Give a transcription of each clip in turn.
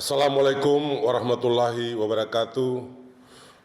Assalamualaikum warahmatullahi wabarakatuh.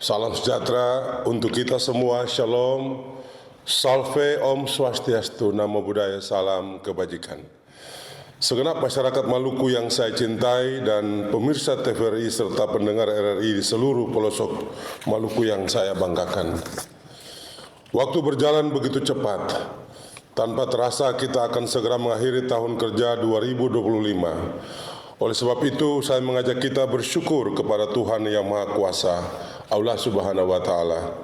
Salam sejahtera untuk kita semua. Shalom, Salve, Om Swastiastu, Namo Buddhaya, salam kebajikan. Segenap masyarakat Maluku yang saya cintai dan pemirsa TVRI serta pendengar RRI di seluruh pelosok Maluku yang saya banggakan. Waktu berjalan begitu cepat. Tanpa terasa kita akan segera mengakhiri tahun kerja 2025. Oleh sebab itu, saya mengajak kita bersyukur kepada Tuhan Yang Maha Kuasa, Allah Subhanahu wa Ta'ala.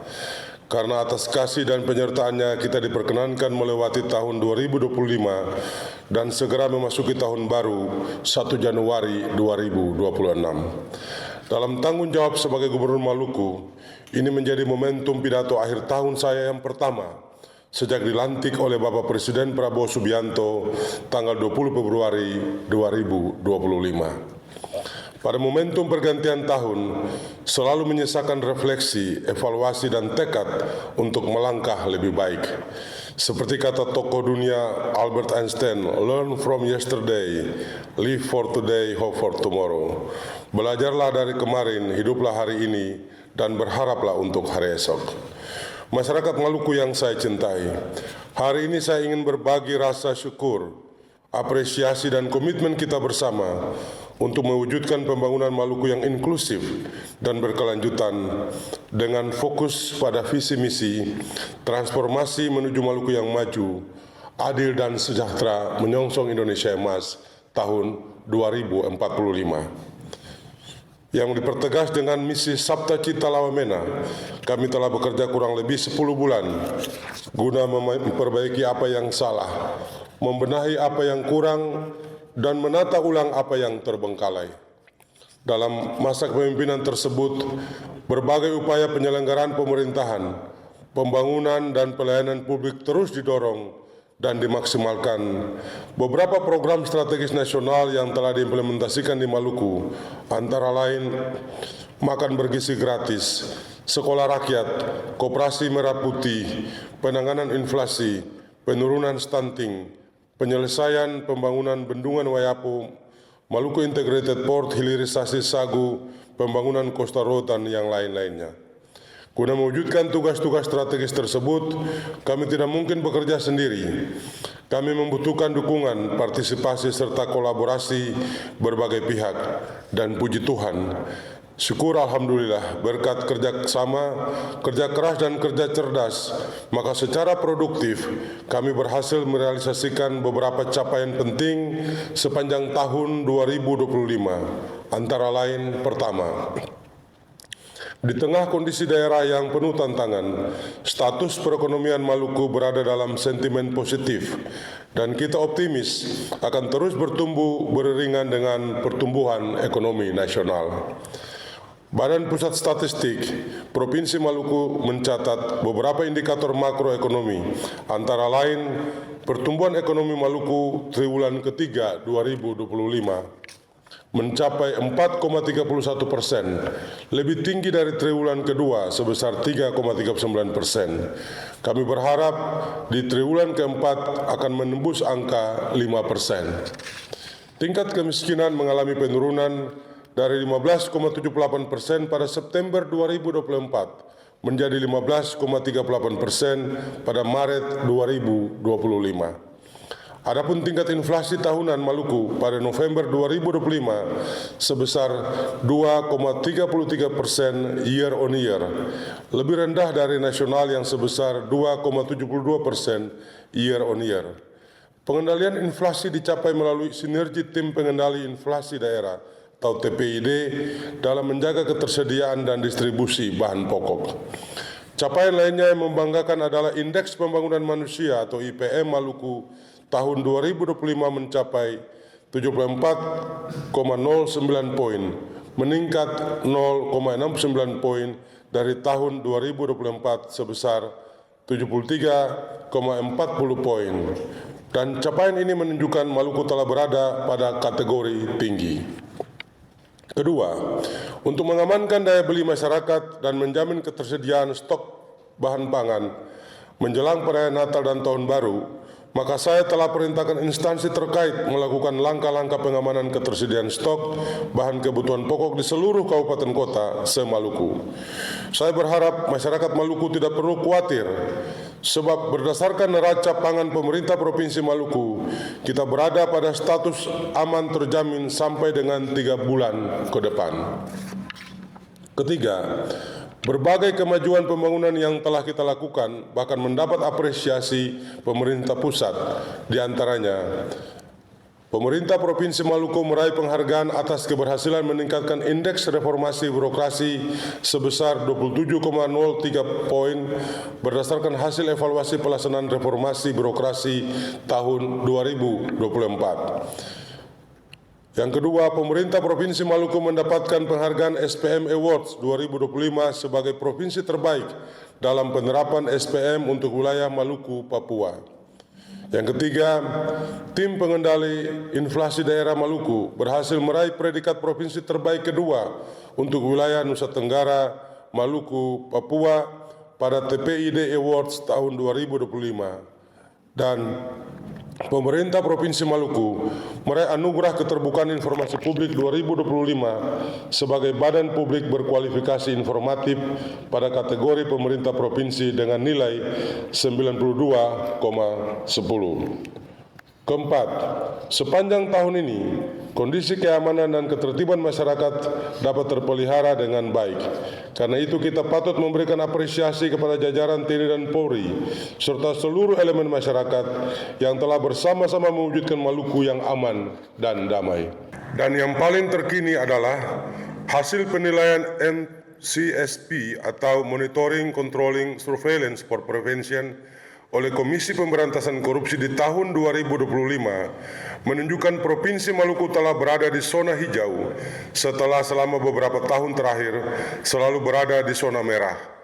Karena atas kasih dan penyertaan-Nya kita diperkenankan melewati tahun 2025 dan segera memasuki tahun baru 1 Januari 2026. Dalam tanggung jawab sebagai Gubernur Maluku, ini menjadi momentum pidato akhir tahun saya yang pertama sejak dilantik oleh Bapak Presiden Prabowo Subianto tanggal 20 Februari 2025. Pada momentum pergantian tahun, selalu menyisakan refleksi, evaluasi, dan tekad untuk melangkah lebih baik. Seperti kata tokoh dunia Albert Einstein, learn from yesterday, live for today, hope for tomorrow. Belajarlah dari kemarin, hiduplah hari ini, dan berharaplah untuk hari esok. Masyarakat Maluku yang saya cintai, hari ini saya ingin berbagi rasa syukur, apresiasi, dan komitmen kita bersama untuk mewujudkan pembangunan Maluku yang inklusif dan berkelanjutan dengan fokus pada visi misi transformasi menuju Maluku yang maju, adil dan sejahtera menyongsong Indonesia Emas tahun 2045. Yang dipertegas dengan misi Sabta Cita Lawamena, kami telah bekerja kurang lebih 10 bulan guna memperbaiki apa yang salah, membenahi apa yang kurang, dan menata ulang apa yang terbengkalai. Dalam masa kepemimpinan tersebut, berbagai upaya penyelenggaraan pemerintahan, pembangunan, dan pelayanan publik terus didorong dan dimaksimalkan. Beberapa program strategis nasional yang telah diimplementasikan di Maluku, antara lain makan bergizi gratis, sekolah rakyat, koperasi merah putih, penanganan inflasi, penurunan stunting, penyelesaian pembangunan bendungan Wayapu, Maluku Integrated Port, hilirisasi sagu, pembangunan Costa Road, dan yang lain-lainnya. Guna mewujudkan tugas-tugas strategis tersebut, kami tidak mungkin bekerja sendiri. Kami membutuhkan dukungan, partisipasi, serta kolaborasi berbagai pihak. Dan puji Tuhan, syukur Alhamdulillah, berkat kerja sama, kerja keras, dan kerja cerdas, maka secara produktif kami berhasil merealisasikan beberapa capaian penting sepanjang tahun 2025. Antara lain, pertama, di tengah kondisi daerah yang penuh tantangan, status perekonomian Maluku berada dalam sentimen positif dan kita optimis akan terus bertumbuh beriringan dengan pertumbuhan ekonomi nasional. Badan Pusat Statistik Provinsi Maluku mencatat beberapa indikator makroekonomi, antara lain pertumbuhan ekonomi Maluku triwulan ketiga 2025 mencapai 4,31%, lebih tinggi dari triwulan kedua sebesar 3,39%. Kami berharap di triwulan keempat akan menembus angka 5%. Tingkat kemiskinan mengalami penurunan dari 15,78% pada September 2024 menjadi 15,38% pada Maret 2025. Adapun tingkat inflasi tahunan Maluku pada November 2025 sebesar 2,33% year on year, lebih rendah dari nasional yang sebesar 2,72% year on year. Pengendalian inflasi dicapai melalui sinergi tim pengendali inflasi daerah atau TPID dalam menjaga ketersediaan dan distribusi bahan pokok. Capaian lainnya yang membanggakan adalah Indeks Pembangunan Manusia atau IPM Maluku tahun 2025 mencapai 74,09 poin, meningkat 0,69 poin dari tahun 2024 sebesar 73,40 poin. Dan capaian ini menunjukkan Maluku telah berada pada kategori tinggi. Kedua, untuk mengamankan daya beli masyarakat dan menjamin ketersediaan stok bahan pangan menjelang perayaan Natal dan Tahun Baru, maka saya telah perintahkan instansi terkait melakukan langkah-langkah pengamanan ketersediaan stok bahan kebutuhan pokok di seluruh kabupaten kota se-Maluku. Saya berharap masyarakat Maluku tidak perlu khawatir, sebab berdasarkan neraca pangan pemerintah Provinsi Maluku, kita berada pada status aman terjamin sampai dengan 3 bulan ke depan. Ketiga, berbagai kemajuan pembangunan yang telah kita lakukan bahkan mendapat apresiasi pemerintah pusat. Di antaranya, pemerintah Provinsi Maluku meraih penghargaan atas keberhasilan meningkatkan indeks reformasi birokrasi sebesar 27,03 poin berdasarkan hasil evaluasi pelaksanaan reformasi birokrasi tahun 2024. Yang kedua, pemerintah Provinsi Maluku mendapatkan penghargaan SPM Awards 2025 sebagai provinsi terbaik dalam penerapan SPM untuk wilayah Maluku, Papua. Yang ketiga, tim pengendali inflasi daerah Maluku berhasil meraih predikat provinsi terbaik kedua untuk wilayah Nusa Tenggara, Maluku, Papua pada TPID Awards tahun 2025. Dan pemerintah Provinsi Maluku meraih anugerah keterbukaan informasi publik 2025 sebagai badan publik berkualifikasi informatif pada kategori pemerintah provinsi dengan nilai 92,10. Keempat, sepanjang tahun ini, kondisi keamanan dan ketertiban masyarakat dapat terpelihara dengan baik. Karena itu kita patut memberikan apresiasi kepada jajaran TNI dan Polri, serta seluruh elemen masyarakat yang telah bersama-sama mewujudkan Maluku yang aman dan damai. Dan yang paling terkini adalah hasil penilaian MCSP atau Monitoring, Controlling, Surveillance for Prevention oleh Komisi Pemberantasan Korupsi di tahun 2025 menunjukkan Provinsi Maluku telah berada di zona hijau setelah selama beberapa tahun terakhir selalu berada di zona merah.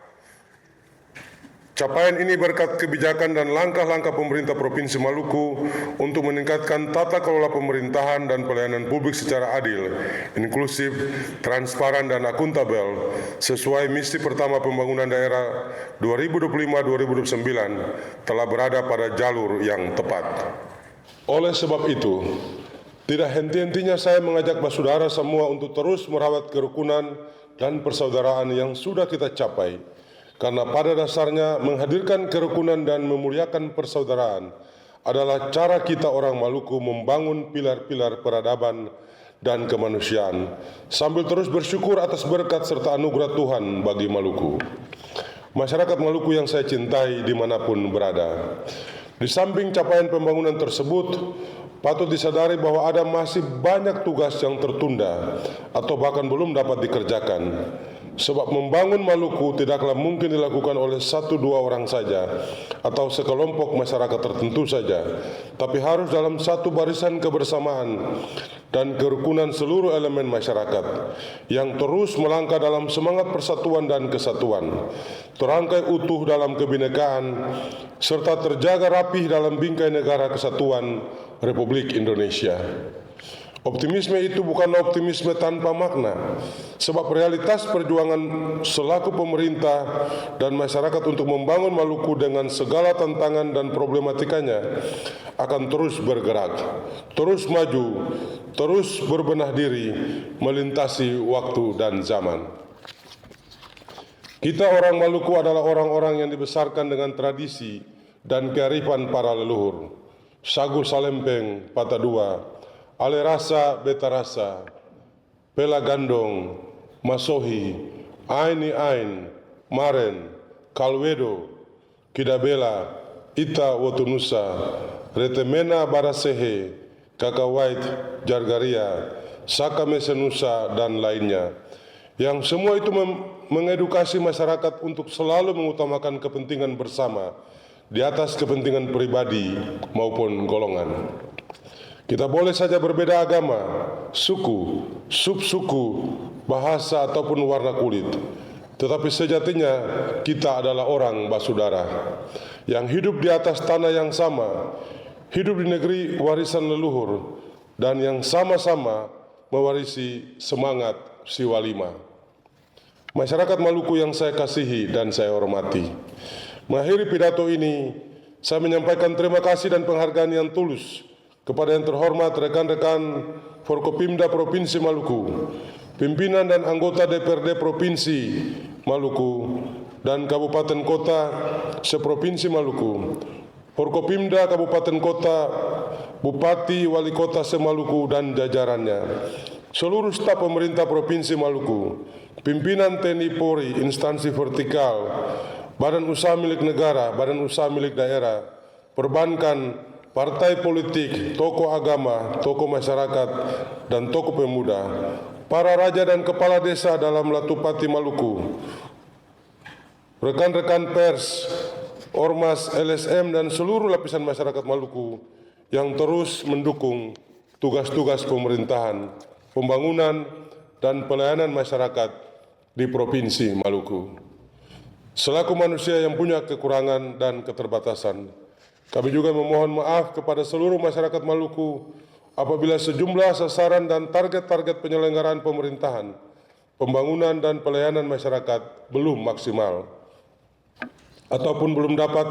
Capaian ini berkat kebijakan dan langkah-langkah pemerintah Provinsi Maluku untuk meningkatkan tata kelola pemerintahan dan pelayanan publik secara adil, inklusif, transparan, dan akuntabel sesuai misi pertama pembangunan daerah 2025-2029 telah berada pada jalur yang tepat. Oleh sebab itu, tidak henti-hentinya saya mengajak saudara semua untuk terus merawat kerukunan dan persaudaraan yang sudah kita capai. Karena pada dasarnya menghadirkan kerukunan dan memuliakan persaudaraan adalah cara kita orang Maluku membangun pilar-pilar peradaban dan kemanusiaan sambil terus bersyukur atas berkat serta anugerah Tuhan bagi Maluku. Masyarakat Maluku yang saya cintai dimanapun berada. Di samping capaian pembangunan tersebut, patut disadari bahwa ada masih banyak tugas yang tertunda atau bahkan belum dapat dikerjakan. Sebab membangun Maluku tidaklah mungkin dilakukan oleh 1-2 orang saja atau sekelompok masyarakat tertentu saja, tapi harus dalam satu barisan kebersamaan dan kerukunan seluruh elemen masyarakat yang terus melangkah dalam semangat persatuan dan kesatuan, terangkai utuh dalam kebinekaan, serta terjaga rapih dalam bingkai negara kesatuan Republik Indonesia. Optimisme itu bukanlah optimisme tanpa makna, sebab realitas perjuangan selaku pemerintah dan masyarakat untuk membangun Maluku dengan segala tantangan dan problematikanya akan terus bergerak, terus maju, terus berbenah diri, melintasi waktu dan zaman. Kita orang Maluku adalah orang-orang yang dibesarkan dengan tradisi dan kearifan para leluhur. Sagu Salempeng, Patah Dua, Ale Rasa, Beta Rasa, Pela Gandong, Masohi, Aini Ain, Maren, Kalwedo, Kidabela, Ita Wotunusa, Retemena Barasehe, Kakawait, Jargaria, Saka Mesenusa, dan lainnya. Yang semua itu mengedukasi masyarakat untuk selalu mengutamakan kepentingan bersama di atas kepentingan pribadi maupun golongan. Kita boleh saja berbeda agama, suku, subsuku, bahasa ataupun warna kulit, tetapi sejatinya kita adalah orang basudara yang hidup di atas tanah yang sama, hidup di negeri warisan leluhur, dan yang sama-sama mewarisi semangat Siwalima. Masyarakat Maluku yang saya kasihi dan saya hormati, mengakhiri pidato ini, Saya menyampaikan terima kasih dan penghargaan yang tulus kepada yang terhormat rekan-rekan Forkopimda Provinsi Maluku, pimpinan dan anggota DPRD Provinsi Maluku, dan Kabupaten Kota seprovinsi Maluku, Forkopimda Kabupaten Kota, Bupati, Wali Kota se-Maluku dan jajarannya, seluruh staf pemerintah Provinsi Maluku, pimpinan TNI Polri, instansi vertikal, badan usaha milik negara, badan usaha milik daerah, perbankan, partai politik, tokoh agama, tokoh masyarakat, dan tokoh pemuda, para raja dan kepala desa dalam Latupati Maluku, rekan-rekan pers, ormas, LSM, dan seluruh lapisan masyarakat Maluku yang terus mendukung tugas-tugas pemerintahan, pembangunan, dan pelayanan masyarakat di Provinsi Maluku. Selaku manusia yang punya kekurangan dan keterbatasan, kami juga memohon maaf kepada seluruh masyarakat Maluku apabila sejumlah sasaran dan target-target penyelenggaraan pemerintahan, pembangunan, dan pelayanan masyarakat belum maksimal ataupun belum dapat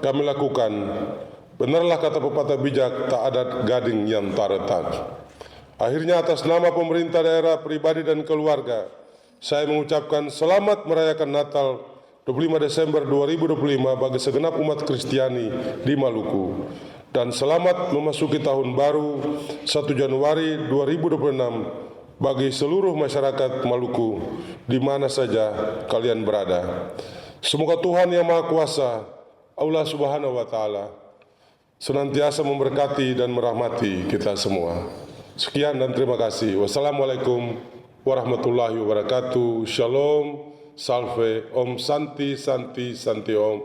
kami lakukan. Benarlah kata pepatah bijak, tak ada gading yang tak retak. Akhirnya atas nama pemerintah daerah, pribadi, dan keluarga, saya mengucapkan selamat merayakan Natal 25 Desember 2025 bagi segenap umat Kristiani di Maluku, dan selamat memasuki tahun baru 1 Januari 2026 bagi seluruh masyarakat Maluku di mana saja kalian berada. Semoga Tuhan Yang Maha Kuasa, Allah Subhanahu wa Ta'ala, senantiasa memberkati dan merahmati kita semua. Sekian dan terima kasih. Wassalamualaikum warahmatullahi wabarakatuh. Shalom, salve, Om Santi, Santi, Santi Om.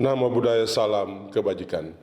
Nama budaya, salam kebajikan.